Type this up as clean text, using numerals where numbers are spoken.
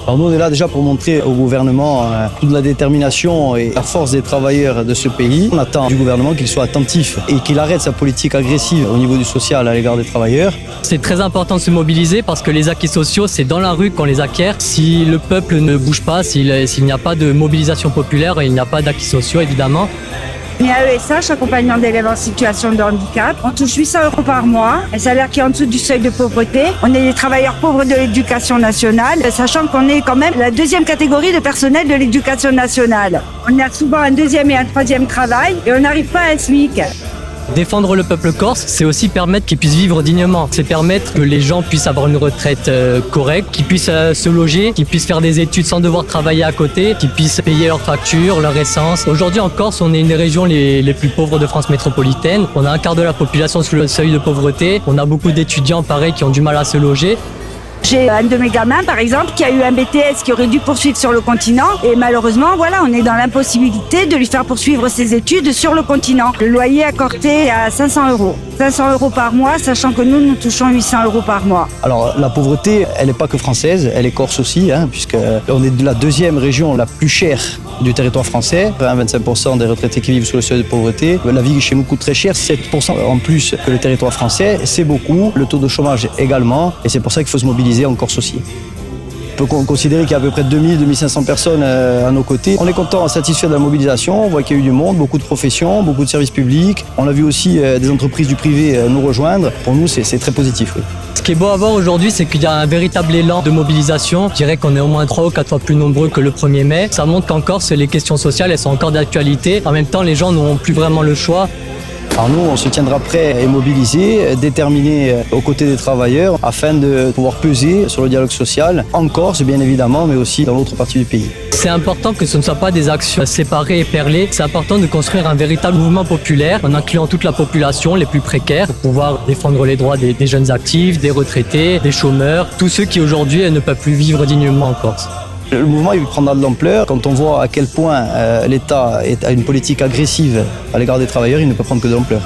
Alors nous, on est là déjà pour montrer au gouvernement toute la détermination et la force des travailleurs de ce pays. On attend du gouvernement qu'il soit attentif et qu'il arrête sa politique agressive au niveau du social à l'égard des travailleurs. C'est très important de se mobiliser parce que les acquis sociaux, c'est dans la rue qu'on les acquiert. Si le peuple ne bouge pas, s'il n'y a pas de mobilisation populaire, il n'y a pas d'acquis sociaux évidemment. Il y a ESH, accompagnant d'élèves en situation de handicap. On touche 800 € par mois, un salaire qui est en dessous du seuil de pauvreté. On est des travailleurs pauvres de l'éducation nationale, sachant qu'on est quand même la deuxième catégorie de personnel de l'éducation nationale. On a souvent un deuxième et un troisième travail et on n'arrive pas à un SMIC. Défendre le peuple corse, c'est aussi permettre qu'il puisse vivre dignement. C'est permettre que les gens puissent avoir une retraite correcte, qu'ils puissent se loger, qu'ils puissent faire des études sans devoir travailler à côté, qu'ils puissent payer leurs factures, leur essence. Aujourd'hui en Corse, on est une des régions les plus pauvres de France métropolitaine. On a un quart de la population sous le seuil de pauvreté. On a beaucoup d'étudiants, pareil, qui ont du mal à se loger. J'ai un de mes gamins, par exemple, qui a eu un BTS qui aurait dû poursuivre sur le continent. Et malheureusement, voilà, on est dans l'impossibilité de lui faire poursuivre ses études sur le continent. Le loyer accordé à 500 €. 500 € par mois, sachant que nous touchons 800 € par mois. Alors la pauvreté, elle n'est pas que française, elle est corse aussi, puisqu'on est de la deuxième région la plus chère du territoire français. 25% des retraités qui vivent sous le seuil de pauvreté. La vie chez nous coûte très cher, 7% en plus que le territoire français, c'est beaucoup. Le taux de chômage également, et c'est pour ça qu'il faut se mobiliser en Corse aussi. On peut considérer qu'il y a à peu près 2000-2500 personnes à nos côtés. On est content, satisfait de la mobilisation. On voit qu'il y a eu du monde, beaucoup de professions, beaucoup de services publics. On a vu aussi des entreprises du privé nous rejoindre. Pour nous, c'est très positif. Oui. Ce qui est beau à voir aujourd'hui, c'est qu'il y a un véritable élan de mobilisation. Je dirais qu'on est au moins 3 ou 4 fois plus nombreux que le 1er mai. Ça montre qu'en Corse, les questions sociales, elles sont encore d'actualité. En même temps, les gens n'ont plus vraiment le choix. Alors nous, on se tiendra prêt et mobilisé, déterminé aux côtés des travailleurs afin de pouvoir peser sur le dialogue social, en Corse bien évidemment, mais aussi dans l'autre partie du pays. C'est important que ce ne soit pas des actions séparées et perlées. C'est important de construire un véritable mouvement populaire en incluant toute la population, les plus précaires, pour pouvoir défendre les droits des jeunes actifs, des retraités, des chômeurs, tous ceux qui aujourd'hui ne peuvent plus vivre dignement en Corse. Le mouvement il prendra de l'ampleur quand on voit à quel point l'État a une politique agressive à l'égard des travailleurs, il ne peut prendre que de l'ampleur.